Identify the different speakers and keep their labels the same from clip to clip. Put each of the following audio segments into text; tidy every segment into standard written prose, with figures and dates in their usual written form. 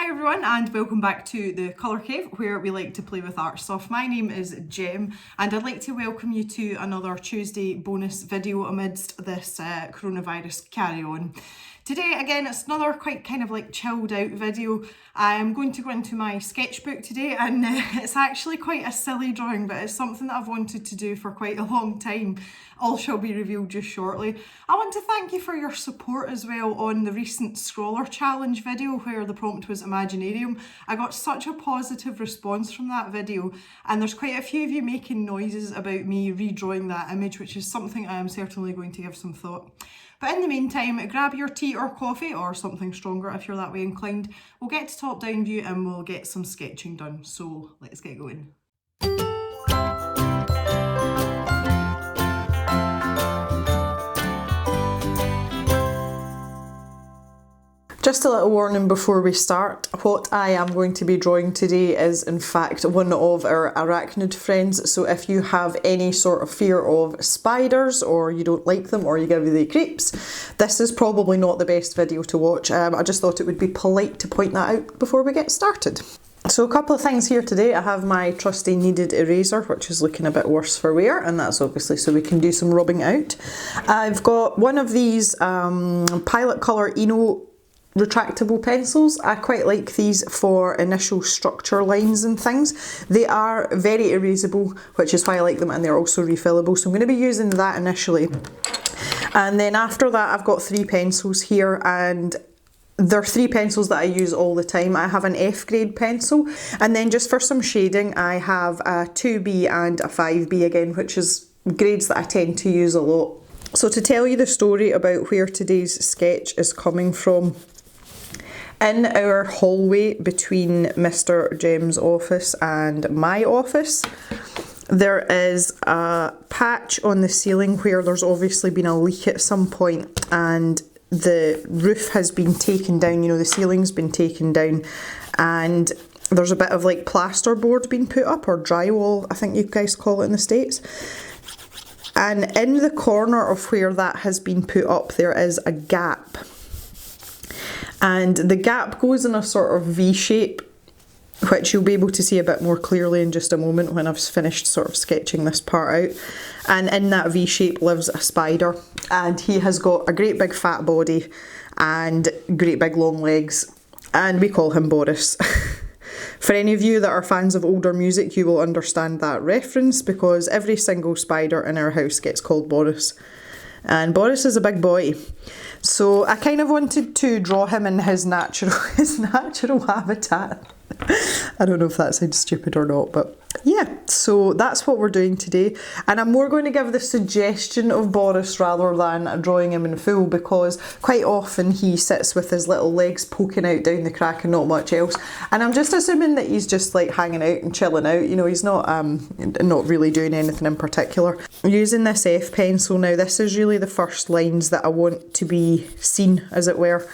Speaker 1: Hi everyone and welcome back to the Colour Cave where we like to play with art stuff. My name is Jem and I'd like to welcome you to another Tuesday bonus video amidst this coronavirus carry-on. Today again it's another quite kind of like chilled out video. I'm going to go into my sketchbook today and it's actually quite a silly drawing, but it's something that I've wanted to do for quite a long time. All shall be revealed just shortly. I want to thank you for your support as well on the recent Scroller Challenge video where the prompt was Imaginarium. I got such a positive response from that video and there's quite a few of you making noises about me redrawing that image, which is something I am certainly going to give some thought. But in the meantime, grab your tea or coffee or something stronger if you're that way inclined. We'll get to top down view and we'll get some sketching done. So let's get going. Just a little warning before we start, what I am going to be drawing today is in fact one of our arachnid friends, so if you have any sort of fear of spiders or you don't like them or you give you the creeps, this is probably not the best video to watch. I just thought it would be polite to point that out before we get started. So a couple of things here today. I have my trusty kneaded eraser, which is looking a bit worse for wear, and that's obviously so we can do some rubbing out. I've got one of these Pilot Colour Eno retractable pencils. I quite like these for initial structure lines and things. They are very erasable, which is why I like them, and they're also refillable, so I'm going to be using that initially. And then after that I've got three pencils here, and they're three pencils that I use all the time. I have an F grade pencil, and then just for some shading I have a 2B and a 5B again, which is grades that I tend to use a lot. So to tell you the story about where today's sketch is coming from, in our hallway between Mr. Jem's office and my office, there is a patch on the ceiling where there's obviously been a leak at some point and the roof has been taken down, you know, the ceiling's been taken down, and there's a bit of like plasterboard being put up, or drywall I think you guys call it in the States. And in the corner of where that has been put up there is a gap. And the gap goes in a sort of V shape, which you'll be able to see a bit more clearly in just a moment when I've finished sort of sketching this part out. And in that V shape lives a spider, and he has got a great big fat body and great big long legs, and we call him Boris. For any of you that are fans of older music, you will understand that reference, because every single spider in our house gets called Boris. And Boris is a big boy. So I kind of wanted to draw him in his natural habitat. I don't know if that sounds stupid or not, but yeah, so that's what we're doing today. And I'm more going to give the suggestion of Boris rather than drawing him in full, because quite often he sits with his little legs poking out down the crack and not much else. And I'm just assuming that he's just like hanging out and chilling out, you know, he's not really doing anything in particular. I'm using this F pencil now. This is really the first lines that I want to be seen, as it were.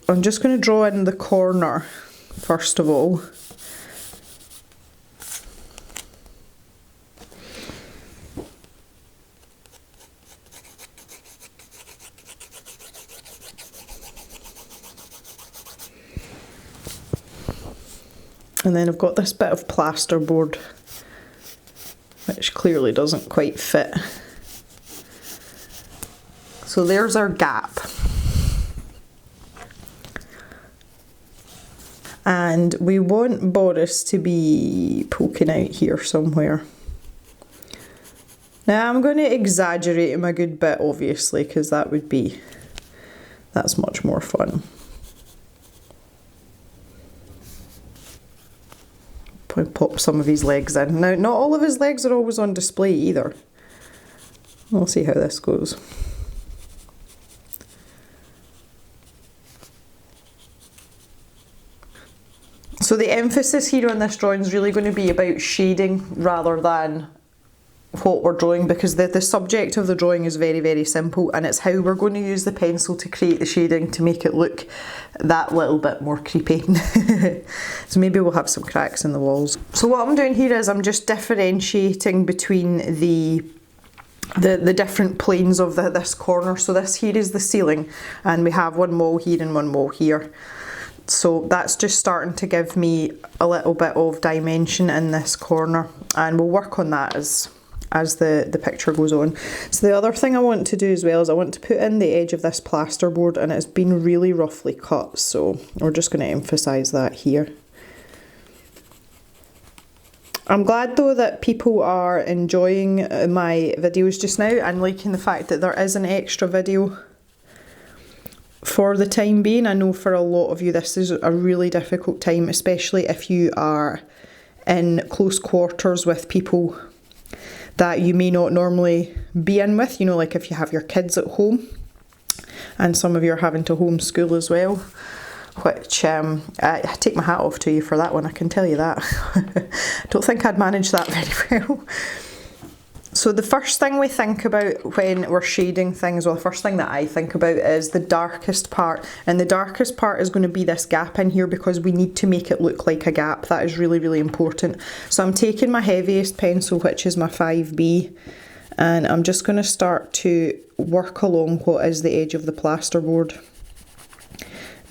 Speaker 1: I'm just going to draw in the corner first of all. And then I've got this bit of plasterboard which clearly doesn't quite fit. So there's our gap. And we want Boris to be poking out here somewhere. Now I'm going to exaggerate him a good bit, obviously, because that's much more fun. Pop some of his legs in. Now, not all of his legs are always on display either. We'll see how this goes. So the emphasis here on this drawing is really going to be about shading rather than what we're drawing, because the subject of the drawing is very, very simple, and it's how we're going to use the pencil to create the shading to make it look that little bit more creepy. So maybe we'll have some cracks in the walls. So what I'm doing here is I'm just differentiating between the the different planes of this corner. So this here is the ceiling, and we have one wall here and one wall here. So that's just starting to give me a little bit of dimension in this corner, and we'll work on that as the picture goes on. So the other thing I want to do as well is I want to put in the edge of this plasterboard, and it's been really roughly cut, so we're just going to emphasise that here. I'm glad though that people are enjoying my videos just now and liking the fact that there is an extra video for the time being. I know for a lot of you this is a really difficult time, especially if you are in close quarters with people that you may not normally be in with, you know, like if you have your kids at home, and some of you are having to homeschool as well, which I take my hat off to you for that one, I can tell you that. I don't think I'd manage that very well. So the first thing we think about when we're shading things, well, the first thing that I think about is the darkest part, and the darkest part is going to be this gap in here because we need to make it look like a gap. That is really, really important. So I'm taking my heaviest pencil, which is my 5B, and I'm just going to start to work along what is the edge of the plasterboard.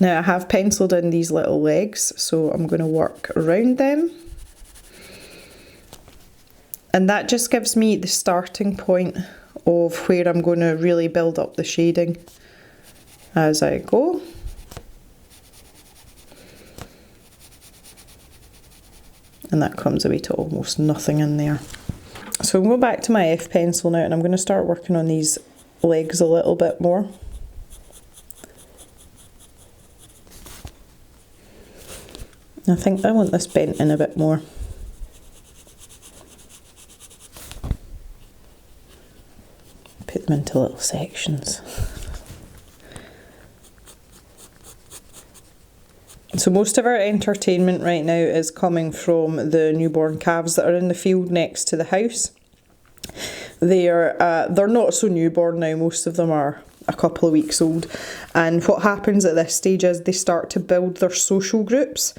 Speaker 1: Now I have penciled in these little legs, so I'm going to work around them. And that just gives me the starting point of where I'm going to really build up the shading as I go. And that comes away to almost nothing in there. So I'm going back to my F pencil now, and I'm going to start working on these legs a little bit more. I think I want this bent in a bit more. Put them into little sections. So most of our entertainment right now is coming from the newborn calves that are in the field next to the house. They're not so newborn now, most of them are a couple of weeks old, and what happens at this stage is they start to build their social groups.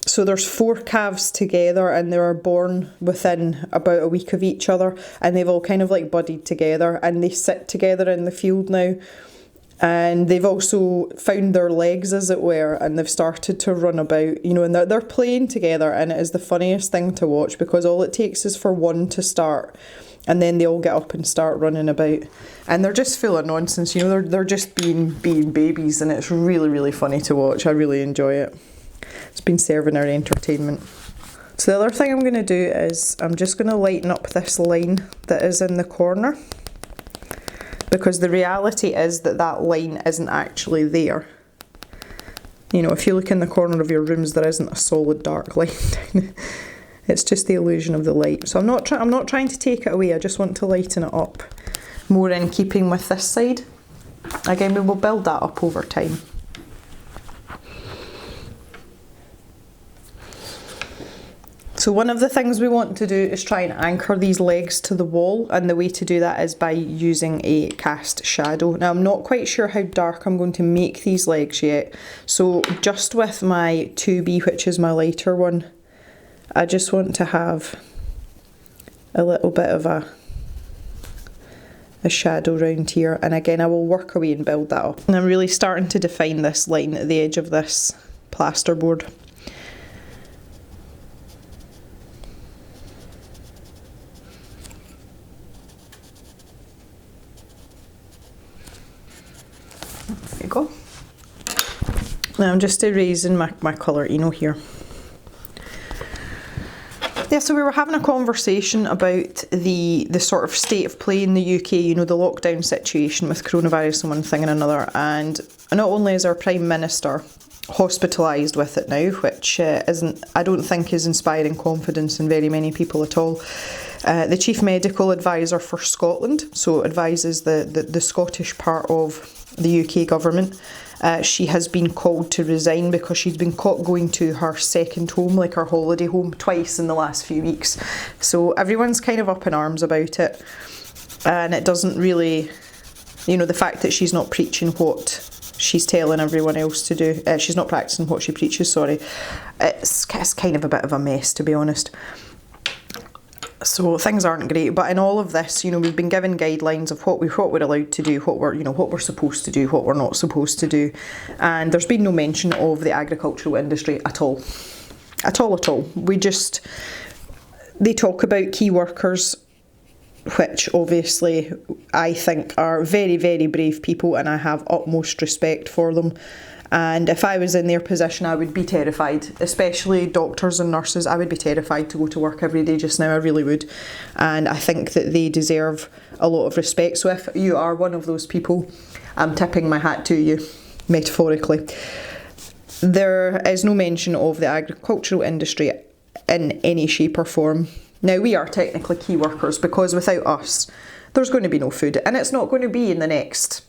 Speaker 1: So there's 4 calves together, and they are born within about a week of each other, and they've all kind of like buddied together, and they sit together in the field now, and they've also found their legs, as it were, and they've started to run about, you know, and they're playing together, and it is the funniest thing to watch because all it takes is for one to start, and then they all get up and start running about, and they're just full of nonsense, you know, they're just being babies, and it's really, really funny to watch. I really enjoy it. It's been serving our entertainment. So the other thing I'm going to do is I'm just going to lighten up this line that is in the corner, because the reality is that that line isn't actually there. You know, if you look in the corner of your rooms, there isn't a solid dark line down. It's just the illusion of the light. So I'm not trying to take it away, I just want to lighten it up more in keeping with this side. Again, we will build that up over time. So one of the things we want to do is try and anchor these legs to the wall, and the way to do that is by using a cast shadow. Now I'm not quite sure how dark I'm going to make these legs yet, so just with my 2B, which is my lighter one, I just want to have a little bit of a shadow round here, and again I will work away and build that up. And I'm really starting to define this line at the edge of this plasterboard. There you go. Now I'm just erasing my colour Eno here. Yeah, so we were having a conversation about the sort of state of play in the UK, you know, the lockdown situation with coronavirus and one thing and another, and not only is our Prime Minister hospitalised with it now, which I don't think is inspiring confidence in very many people at all. The Chief Medical Advisor for Scotland, so advises the Scottish part of the UK government, she has been called to resign because she's been caught going to her second home, like her holiday home, twice in the last few weeks. So everyone's kind of up in arms about it, and it doesn't really, you know, the fact that she's not preaching what she's telling everyone else to do, she's not practicing what she preaches, sorry, it's kind of a bit of a mess, to be honest. So things aren't great, but in all of this, you know, we've been given guidelines of what we're allowed to do, what we're supposed to do, what we're not supposed to do, and there's been no mention of the agricultural industry at all. At all. They talk about key workers, which obviously I think are very, very brave people, and I have utmost respect for them. And if I was in their position, I would be terrified, especially doctors and nurses. I would be terrified to go to work every day just now, I really would. And I think that they deserve a lot of respect. So if you are one of those people, I'm tipping my hat to you, metaphorically. There is no mention of the agricultural industry in any shape or form. Now, we are technically key workers because without us, there's going to be no food. And it's not going to be in the next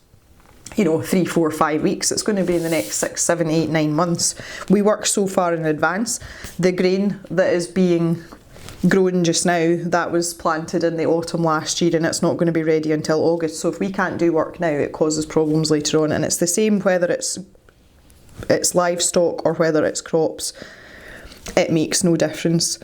Speaker 1: 3, 4, 5 weeks. It's going to be in the next 6, 7, 8, 9 months. We work so far in advance. The grain that is being grown just now, that was planted in the autumn last year, and it's not going to be ready until August. So if we can't do work now, it causes problems later on. And it's the same whether it's livestock or whether it's crops. It makes no difference.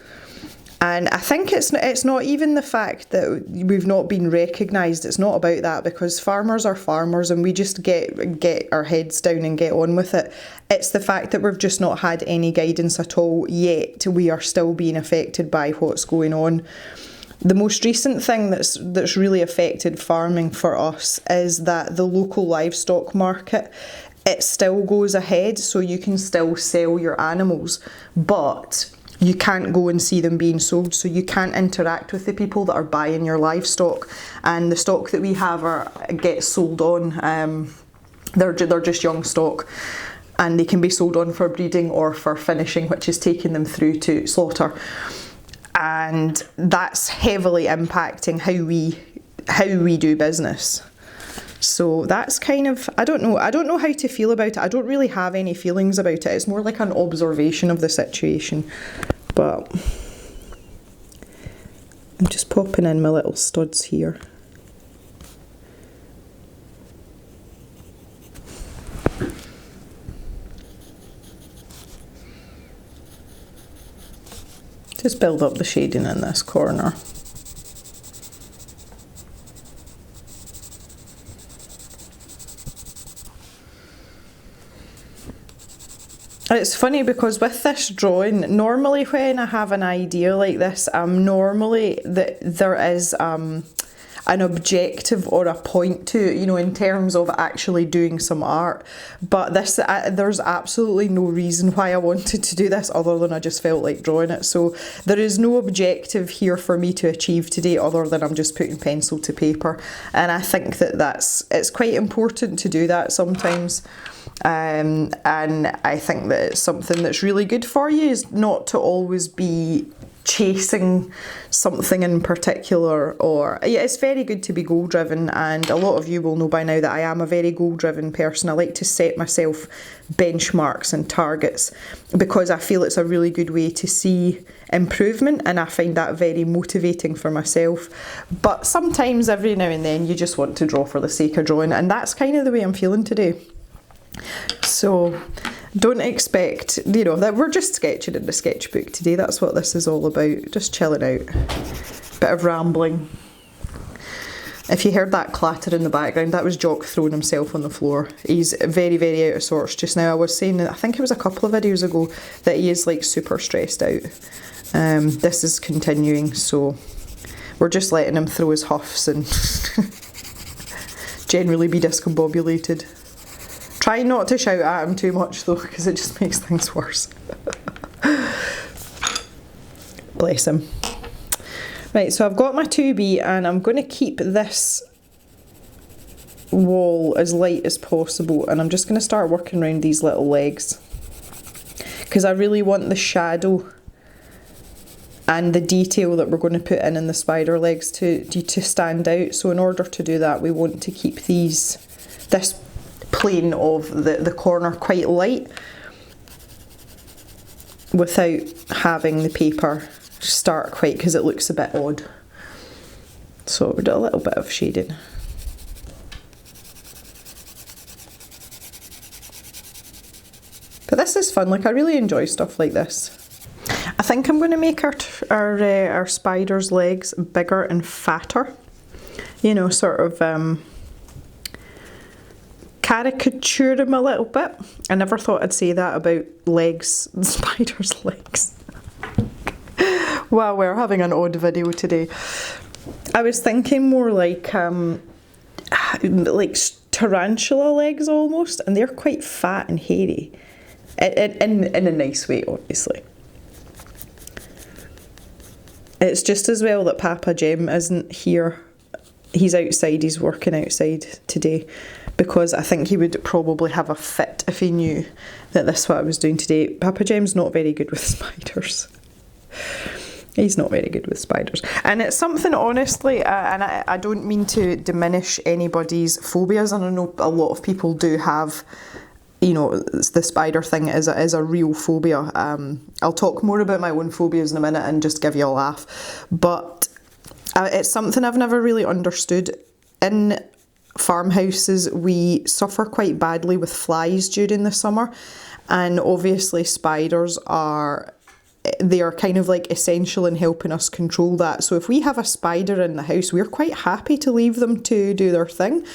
Speaker 1: And I think it's not even the fact that we've not been recognised. It's not about that, because farmers are farmers and we just get our heads down and get on with it. It's the fact that we've just not had any guidance at all, yet we are still being affected by what's going on. The most recent thing that's really affected farming for us is that the local livestock market, it still goes ahead, so you can still sell your animals, but you can't go and see them being sold, so you can't interact with the people that are buying your livestock. And the stock that we have gets sold on. They're just young stock, and they can be sold on for breeding or for finishing, which is taking them through to slaughter. And that's heavily impacting how we do business. So that's kind of, I don't know how to feel about it. I don't really have any feelings about it. It's more like an observation of the situation. But I'm just popping in my little studs here. Just build up the shading in this corner. It's funny because with this drawing, normally when I have an idea like this, normally there is an objective or a point to it, in terms of actually doing some art. But this, there's absolutely no reason why I wanted to do this other than I just felt like drawing it. So there is no objective here for me to achieve today other than I'm just putting pencil to paper. And I think it's quite important to do that sometimes. And I think that it's something that's really good for you, is not to always be chasing something in particular. Or it's very good to be goal driven, and a lot of you will know by now that I am a very goal driven person. I like to set myself benchmarks and targets because I feel it's a really good way to see improvement, and I find that very motivating for myself. But sometimes, every now and then, you just want to draw for the sake of drawing, and that's kind of the way I'm feeling today. So don't expect, that we're just sketching in the sketchbook today. That's what this is all about, just chilling out, bit of rambling. If you heard that clatter in the background, that was Jock throwing himself on the floor. He's very, very out of sorts just now. I was saying that, I think it was a couple of videos ago, that he is like super stressed out. This is continuing, so we're just letting him throw his huffs and generally be discombobulated. Try not to shout at him too much though, because it just makes things worse. Bless him. Right, so I've got my 2B, and I'm going to keep this wall as light as possible, and I'm just going to start working around these little legs, because I really want the shadow and the detail that we're going to put in the spider legs to stand out. So in order to do that, we want to keep this plane of the corner quite light without having the paper start quite, because it looks a bit odd. So we'll do a little bit of shading. But this is fun, like I really enjoy stuff like this. I think I'm going to make our spider's legs bigger and fatter. You know, sort of caricature them a little bit. I never thought I'd say that about legs, spider's legs. Wow, we're having an odd video today. I was thinking more like tarantula legs almost, and they're quite fat and hairy. In a nice way, obviously. It's just as well that Papa Jem isn't here. He's outside, he's working outside today, because I think he would probably have a fit if he knew that this is what I was doing today. Papa Jem's not very good with spiders. He's not very good with spiders. And it's something, honestly, and I don't mean to diminish anybody's phobias, and I know a lot of people do have, you know, the spider thing is a real phobia. I'll talk more about my own phobias in a minute and just give you a laugh. But it's something I've never really understood. In farmhouses, we suffer quite badly with flies during the summer. And obviously spiders they are kind of like essential in helping us control that. So if we have a spider in the house, we're quite happy to leave them to do their thing.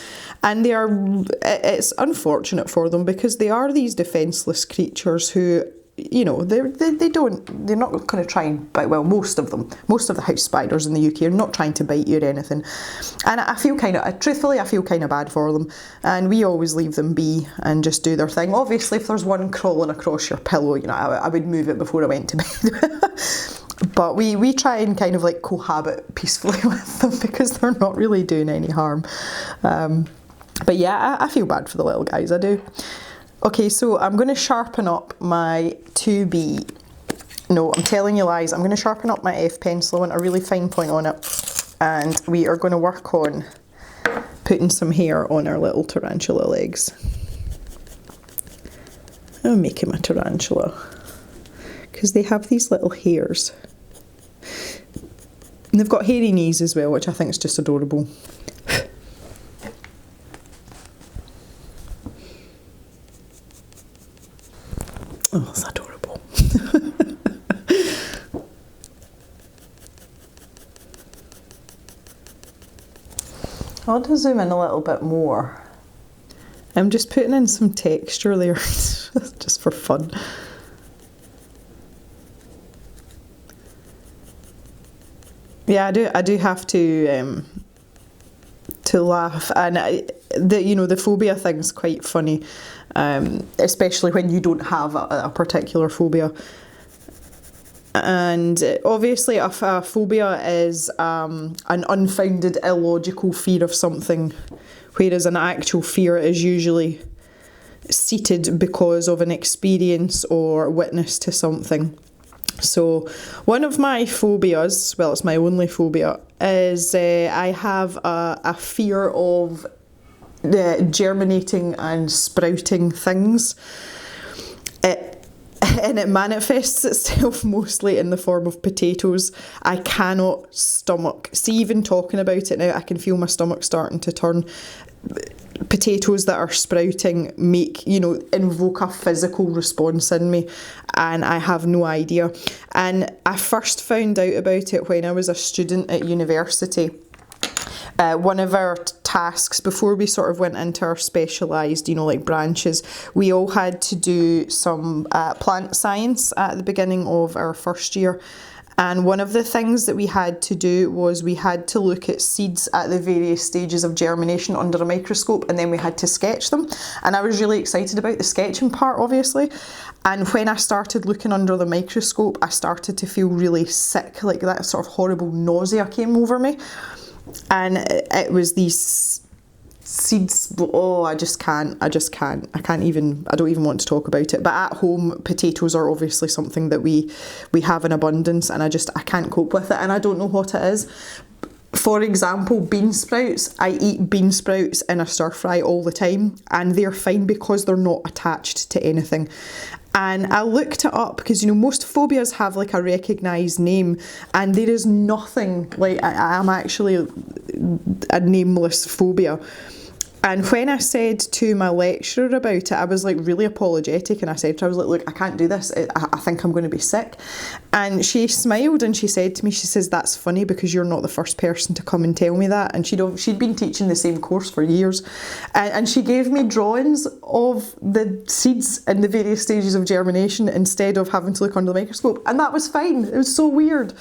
Speaker 1: And it's unfortunate for them, because they are these defenceless creatures who, you know, they're not going to try and bite. Well, most of the house spiders in the UK are not trying to bite you or anything. And I feel truthfully, I feel kind of bad for them. And we always leave them be and just do their thing. Obviously, if there's one crawling across your pillow, you know, I would move it before I went to bed. But we try and kind of like cohabit peacefully with them, because they're not really doing any harm. But yeah, I feel bad for the little guys, I do. Okay, so I'm going to sharpen up my 2B. No, I'm telling you lies. I'm going to sharpen up my F pencil. I want a really fine point on it. And we are going to work on putting some hair on our little tarantula legs. I'll make him a tarantula, because they have these little hairs. And they've got hairy knees as well, which I think is just adorable. Oh, that's adorable. I want to zoom in a little bit more. I'm just putting in some texture there, just for fun. Yeah, I do have to laugh, and the phobia thing's quite funny. Especially when you don't have a particular phobia. And obviously a phobia is an unfounded, illogical fear of something, whereas an actual fear is usually seated because of an experience or witness to something. So one of my phobias, well, it's my only phobia, is I have a fear of germinating and sprouting things. And it manifests itself mostly in the form of potatoes. I cannot stomach. See, even talking about it now, I can feel my stomach starting to turn. Potatoes that are sprouting invoke a physical response in me, and I have no idea. And I first found out about it when I was a student at university. One of our tasks before we sort of went into our specialised, branches, we all had to do some plant science at the beginning of our first year. And one of the things that we had to do was we had to look at seeds at the various stages of germination under a microscope, and then we had to sketch them. And I was really excited about the sketching part, obviously. And when I started looking under the microscope, I started to feel really sick, like that sort of horrible nausea came over me. And it was these seeds. Oh, I don't even want to talk about it. But at home, potatoes are obviously something that we have in abundance, and I can't cope with it, and I don't know what it is. For example, bean sprouts. I eat bean sprouts in a stir fry all the time, and they're fine because they're not attached to anything. And I looked it up because, most phobias have like a recognised name, and there is nothing like I am actually a nameless phobia. And when I said to my lecturer about it, I was like really apologetic, and I said to her, I was like, look, I can't do this. I think I'm going to be sick. And she smiled and she said to me, she says, that's funny because you're not the first person to come and tell me that. And she'd been teaching the same course for years. And she gave me drawings of the seeds in the various stages of germination instead of having to look under the microscope. And that was fine. It was so weird.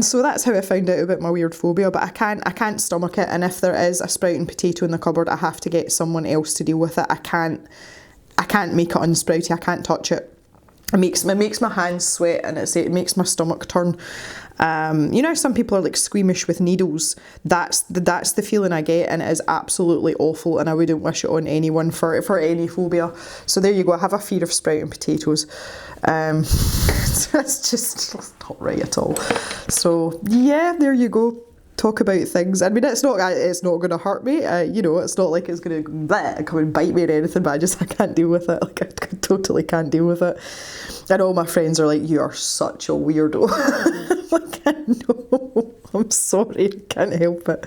Speaker 1: So that's how I found out about my weird phobia, but I can't stomach it, and if there is a sprouting potato in the cupboard, I have to get someone else to deal with it. I can't make it unsprouty, I can't touch it. It makes my hands sweat, and it makes my stomach turn. You know, some people are like squeamish with needles. That's the feeling I get, and it is absolutely awful, and I wouldn't wish it on anyone for any phobia. So there you go, I have a fear of sprouting potatoes. It's just not right at all. So yeah, there you go. Talk about things. I mean, it's not going to hurt me. You know, it's not like it's going to come and bite me or anything. But I can't deal with it. Like I totally can't deal with it. And all my friends are like, "You are such a weirdo." Like, I know. I'm sorry. I can't help it.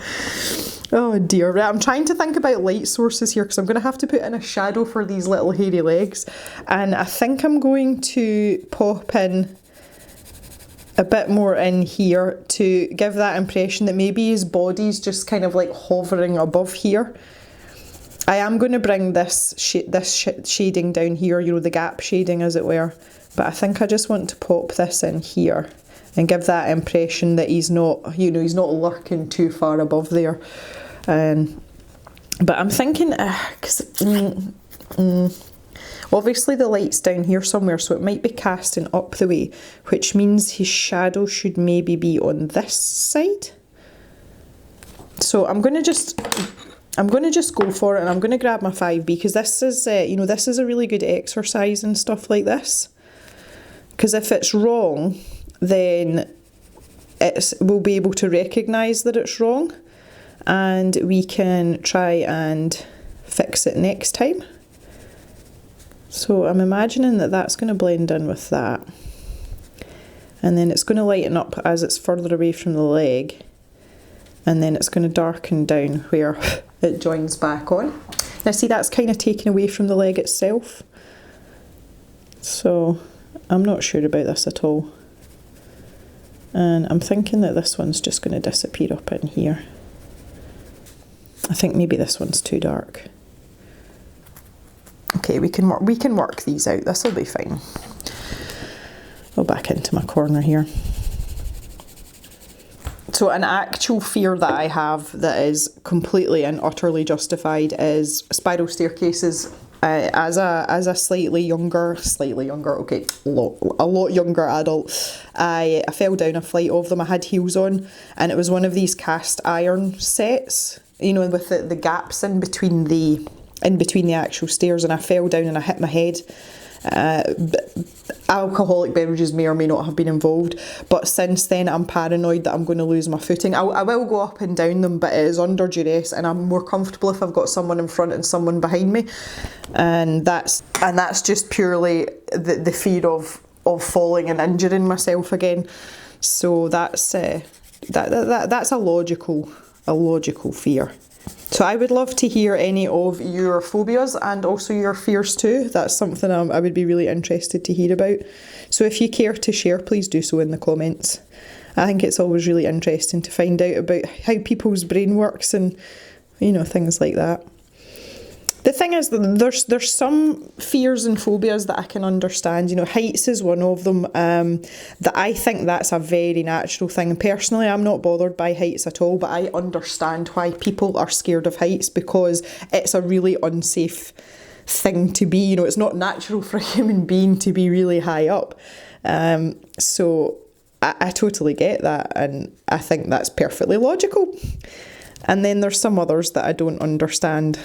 Speaker 1: Oh dear. Right, I'm trying to think about light sources here because I'm going to have to put in a shadow for these little hairy legs, and I think I'm going to pop in a bit more in here to give that impression that maybe his body's just kind of like hovering above here. I am going to bring this shading down here, you know, the gap shading as it were, but I think I just want to pop this in here and give that impression that he's not, you know, he's not lurking too far above there. But I'm thinking, obviously the light's down here somewhere, so it might be casting up the way, which means his shadow should maybe be on this side. So I'm going to just go for it, and I'm going to grab my 5B because this is, you know, this is a really good exercise and stuff like this. Because if it's wrong, then we'll be able to recognise that it's wrong, and we can try and fix it next time. So I'm imagining that that's going to blend in with that, and then it's going to lighten up as it's further away from the leg, and then it's going to darken down where it joins back on. Now see, that's kind of taken away from the leg itself, so I'm not sure about this at all, and I'm thinking that this one's just going to disappear up in here. I think maybe this one's too dark. Okay, we can work these out. This will be fine. Go back into my corner here. So an actual fear that I have that is completely and utterly justified is spiral staircases. As a slightly younger, okay, a lot younger adult, I fell down a flight of them. I had heels on, and it was one of these cast iron sets, you know, with the gaps in between the actual stairs, and I fell down and I hit my head. Alcoholic beverages may or may not have been involved, but since then I'm paranoid that I'm going to lose my footing. I will go up and down them, but it is under duress, and I'm more comfortable if I've got someone in front and someone behind me, and that's just purely the fear of falling and injuring myself again. So that's a logical fear. So I would love to hear any of your phobias and also your fears too. That's something I would be really interested to hear about. So if you care to share, please do so in the comments. I think it's always really interesting to find out about how people's brain works and, you know, things like that. The thing is that there's some fears and phobias that I can understand. You know, heights is one of them. That I think that's a very natural thing. And personally, I'm not bothered by heights at all, but I understand why people are scared of heights, because it's a really unsafe thing to be. You know, it's not natural for a human being to be really high up. So I totally get that, and I think that's perfectly logical. And then there's some others that I don't understand.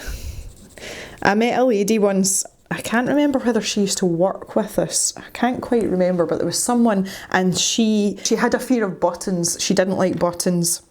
Speaker 1: I met a lady once, I can't remember whether she used to work with us, I can't quite remember, but there was someone, and she had a fear of buttons. She didn't like buttons,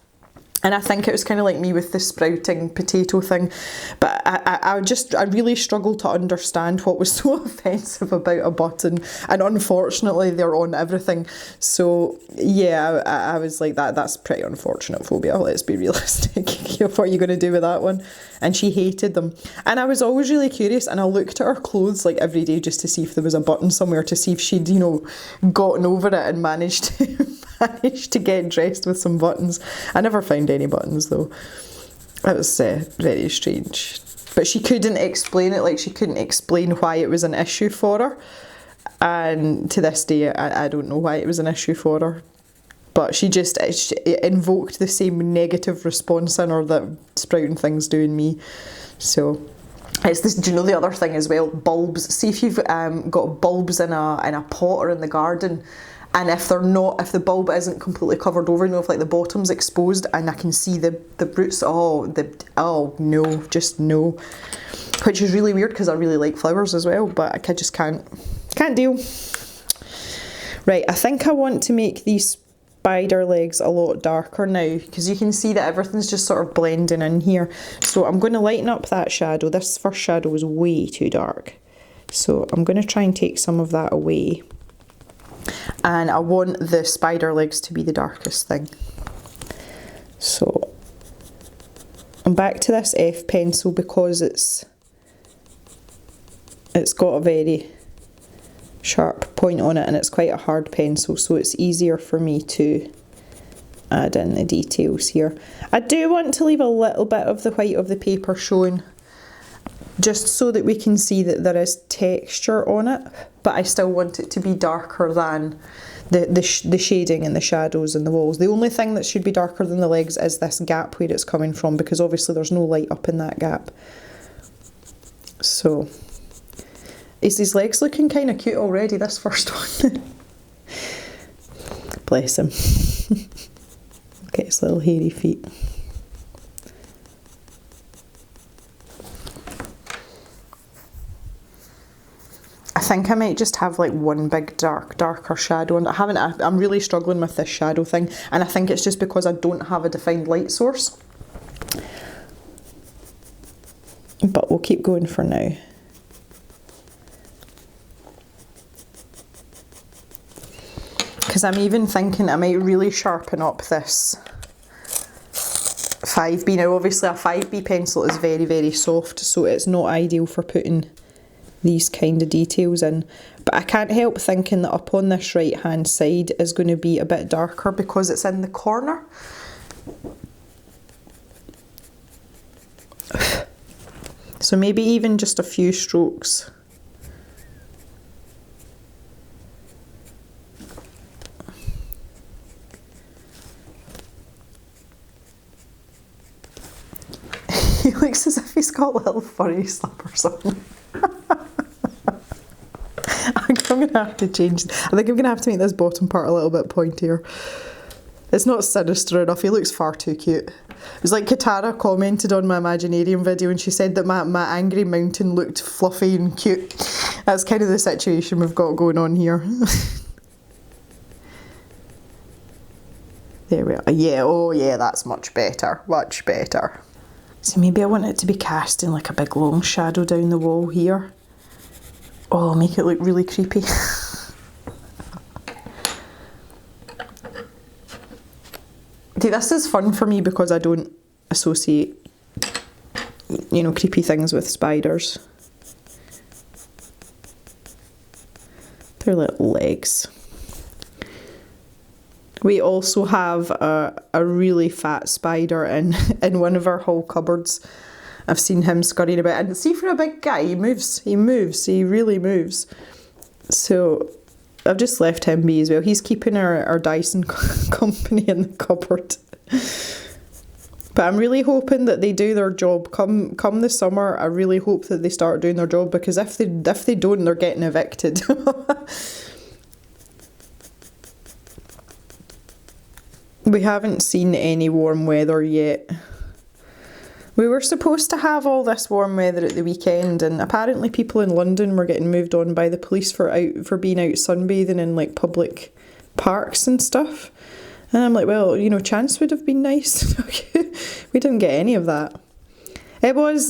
Speaker 1: And I think it was kind of like me with the sprouting potato thing. But I really struggled to understand what was so offensive about a button. And unfortunately, they're on everything. So, yeah, I was like, that's pretty unfortunate phobia. Let's be realistic. What are you going to do with that one? And she hated them. And I was always really curious. And I looked at her clothes like every day just to see if there was a button somewhere, to see if she'd, you know, gotten over it and managed to get dressed with some buttons. I never found any buttons though. It was very strange. But she couldn't explain it, like she couldn't explain why it was an issue for her. And to this day, I don't know why it was an issue for her. But she invoked the same negative response in her that sprouting things do in me. So it's this. Do you know the other thing as well? Bulbs. See if you've got bulbs in a pot or in the garden. And if the bulb isn't completely covered over, you know, if like the bottom's exposed and I can see the roots, oh no, just no. Which is really weird because I really like flowers as well, but I just can't deal. Right, I think I want to make these spider legs a lot darker now, because you can see that everything's just sort of blending in here. So I'm going to lighten up that shadow. This first shadow was way too dark. So I'm going to try and take some of that away. And I want the spider legs to be the darkest thing. So I'm back to this F pencil because it's got a very sharp point on it and it's quite a hard pencil, so it's easier for me to add in the details here. I do want to leave a little bit of the white of the paper showing, just so that we can see that there is texture on it, but I still want it to be darker than the shading and the shadows and the walls. The only thing that should be darker than the legs is this gap where it's coming from, because obviously there's no light up in that gap. So, is these legs looking kind of cute already, this first one? Bless him. Look at his little hairy feet. I think I might just have like one big darker shadow, and I'm really struggling with this shadow thing, and I think it's just because I don't have a defined light source. But we'll keep going for now. Because I'm even thinking I might really sharpen up this 5B. Now obviously a 5B pencil is very, very soft, so it's not ideal for putting these kind of details in. But I can't help thinking that up on this right hand side is going to be a bit darker because it's in the corner. So maybe even just a few strokes. He looks as if he's got little furry slippers on. I'm going to have to change. I think I'm going to have to make this bottom part a little bit pointier. It's not sinister enough. He looks far too cute. It was like Katara commented on my Imaginarium video and she said that my angry mountain looked fluffy and cute. That's kind of the situation we've got going on here. There we are. Yeah, oh yeah, that's much better. Much better. So maybe I want it to be casting like a big long shadow down the wall here. Oh, make it look really creepy. See, this is fun for me because I don't associate, you know, creepy things with spiders. Their little legs. We also have a really fat spider in one of our hall cupboards. I've seen him scurrying about, and see, for a big guy, he moves, he really moves. So I've just left him be as well. He's keeping our Dyson company in the cupboard. But I'm really hoping that they do their job. Come the summer, I really hope that they start doing their job, because if they don't, they're getting evicted. We haven't seen any warm weather yet. We were supposed to have all this warm weather at the weekend, and apparently people in London were getting moved on by the police for being out sunbathing in like public parks and stuff. And I'm like, well, you know, chance would have been nice. We didn't get any of that. It was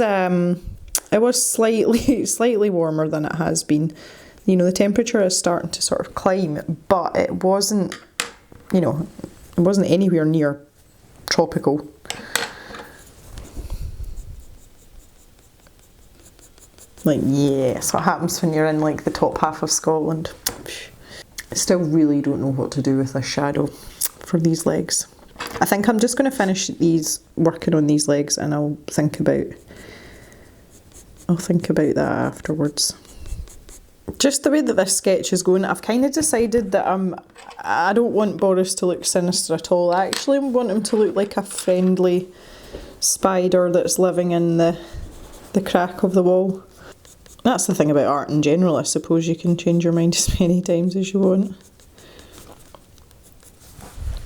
Speaker 1: slightly warmer than it has been. You know, the temperature is starting to sort of climb, but it wasn't, you know, it wasn't anywhere near tropical. Like, yeah, that's what happens when you're in like the top half of Scotland. I still really don't know what to do with this shadow for these legs. I think I'm just going to finish working on these legs, and I'll think about that afterwards. Just the way that this sketch is going, I've kind of decided that I don't want Boris to look sinister at all. I actually want him to look like a friendly spider that's living in the crack of the wall. That's the thing about art in general, I suppose. You can change your mind as many times as you want.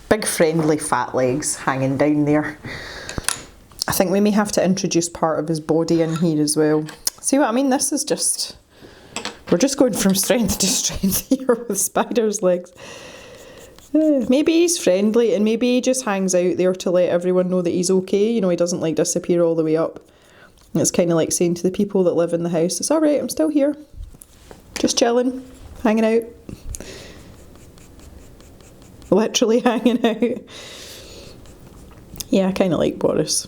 Speaker 1: Big friendly fat legs hanging down there. I think we may have to introduce part of his body in here as well. See what I mean? This is just... we're just going from strength to strength here with spider's legs. Maybe he's friendly and maybe he just hangs out there to let everyone know that he's okay. You know, he doesn't like disappear all the way up. It's kind of like saying to the people that live in the house, it's alright, I'm still here. Just chilling, hanging out. Literally hanging out. Yeah, I kind of like Boris.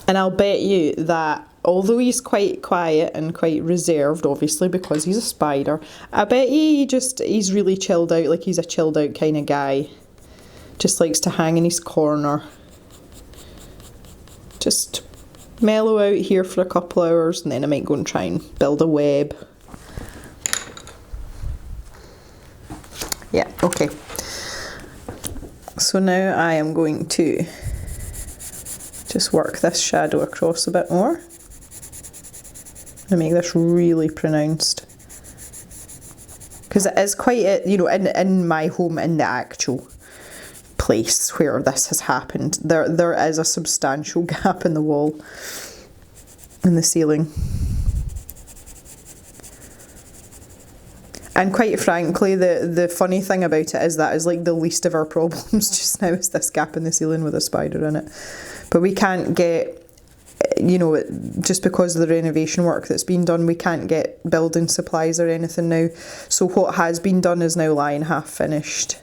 Speaker 1: And I'll bet you that although he's quite quiet and quite reserved, obviously, because he's a spider, I bet he's really chilled out, like he's a chilled out kind of guy. Just likes to hang in his corner. Just mellow out here for a couple hours, and then I might go and try and build a web. Yeah, okay. So now I am going to just work this shadow across a bit more and make this really pronounced. Because it is quite, you know, in my home, in the actual place where this has happened, there is a substantial gap in the wall, in the ceiling. And quite frankly, the funny thing about it is that is like the least of our problems just now, is this gap in the ceiling with a spider in it. But we can't get, you know, just because of the renovation work that's been done, we can't get building supplies or anything now. So what has been done is now lying half finished.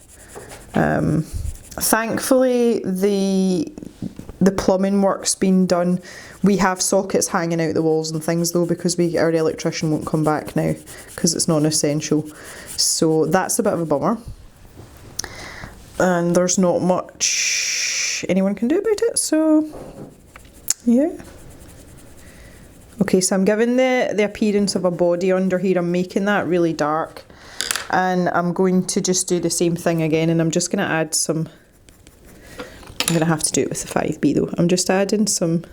Speaker 1: Thankfully, the plumbing work's been done. We have sockets hanging out the walls and things though, because our electrician won't come back now because it's non-essential. So that's a bit of a bummer. And there's not much anyone can do about it, so yeah. Okay, so I'm giving the appearance of a body under here. I'm making that really dark. And I'm going to just do the same thing again, and I'm just going to add some... I'm going to have to do it with the 5B though. I'm just adding some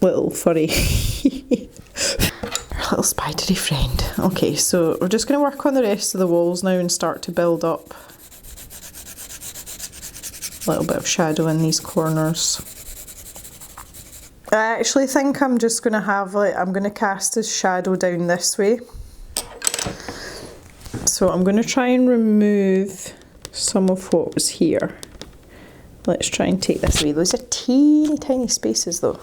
Speaker 1: little furry little spidery friend. Okay, so we're just going to work on the rest of the walls now and start to build up a little bit of shadow in these corners. I actually think I'm just going to have I'm going to cast his shadow down this way. So I'm going to try and remove some of what was here. Let's try and take this away. Those are teeny tiny spaces though.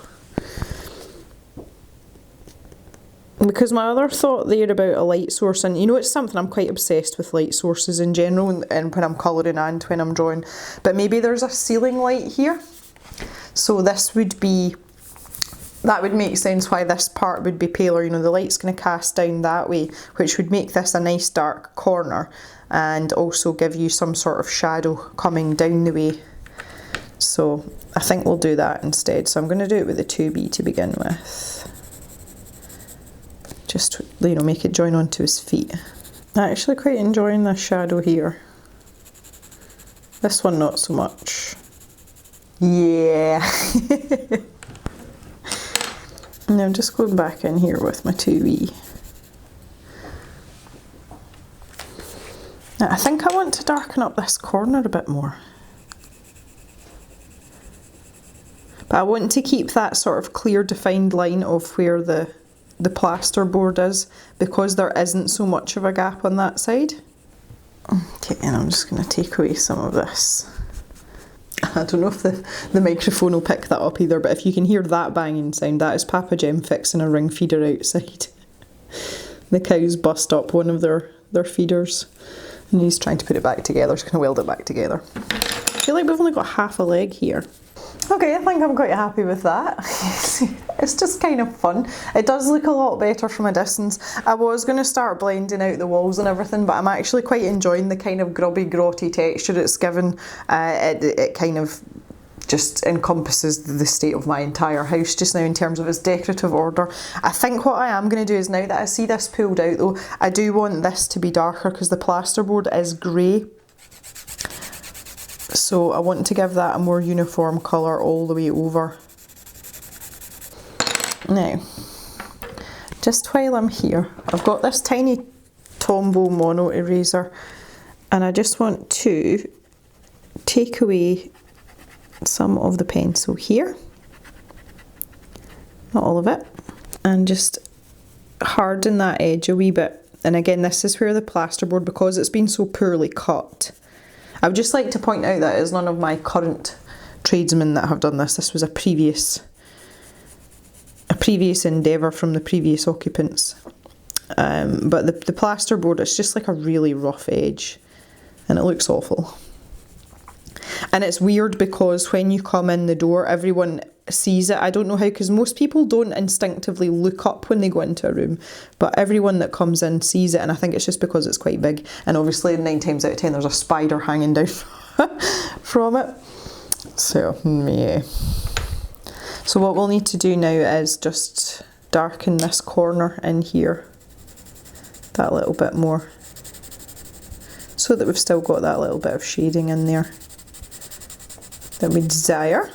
Speaker 1: Because my other thought there about a light source, and you know, it's something I'm quite obsessed with, light sources in general, and when I'm colouring and when I'm drawing, but maybe there's a ceiling light here. So this would be, that would make sense why this part would be paler. You know, the light's going to cast down that way, which would make this a nice dark corner and also give you some sort of shadow coming down the way. So I think we'll do that instead. So I'm going to do it with the 2B to begin with. Just, you know, make it join onto his feet. I'm actually quite enjoying this shadow here. This one not so much. Yeah. And I'm just going back in here with my 2B. Now, I think I want to darken up this corner a bit more. But I want to keep that sort of clear defined line of where the the plasterboard is, because there isn't so much of a gap on that side. Okay, and I'm just going to take away some of this. I don't know if the microphone will pick that up either, but if you can hear that banging sound, that is Papa Jem fixing a ring feeder outside. The cows bust up one of their feeders and he's trying to put it back together. He's going to weld it back together. I feel like we've only got half a leg here. Okay, I think I'm quite happy with that. It's just kind of fun. It does look a lot better from a distance. I was going to start blending out the walls and everything, but I'm actually quite enjoying the kind of grubby, grotty texture it's given. It kind of just encompasses the state of my entire house just now in terms of its decorative order. I think what I am going to do is, now that I see this pulled out though, I do want this to be darker because the plasterboard is grey. So I want to give that a more uniform colour all the way over. Now, just while I'm here, I've got this tiny Tombow mono eraser and I just want to take away some of the pencil here, not all of it, and just harden that edge a wee bit. And again, this is where the plasterboard, because it's been so poorly cut, I would just like to point out that it's none of my current tradesmen that have done this. This was a previous endeavour from the previous occupants. But the plasterboard, it's just like a really rough edge and it looks awful. And it's weird because when you come in the door, everyone sees it. I don't know how, because most people don't instinctively look up when they go into a room, but everyone that comes in sees it, and I think it's just because it's quite big, and obviously 9 times out of 10 there's a spider hanging down from it. So yeah. So what we'll need to do now is just darken this corner in here that little bit more, so that we've still got that little bit of shading in there that we desire.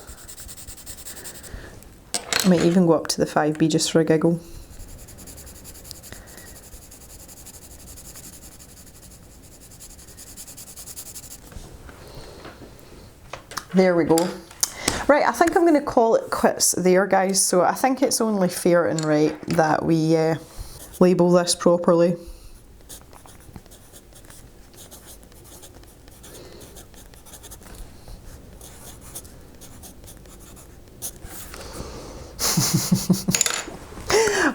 Speaker 1: I might even go up to the 5B just for a giggle. There we go. Right, I think I'm going to call it quits there, guys. So I think it's only fair and right that we label this properly.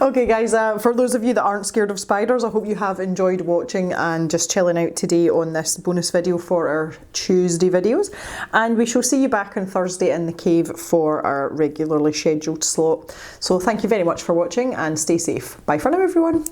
Speaker 1: Okay guys, for those of you that aren't scared of spiders, I hope you have enjoyed watching and just chilling out today on this bonus video for our Tuesday videos, and we shall see you back on Thursday in the cave for our regularly scheduled slot. So thank you very much for watching and stay safe. Bye for now everyone.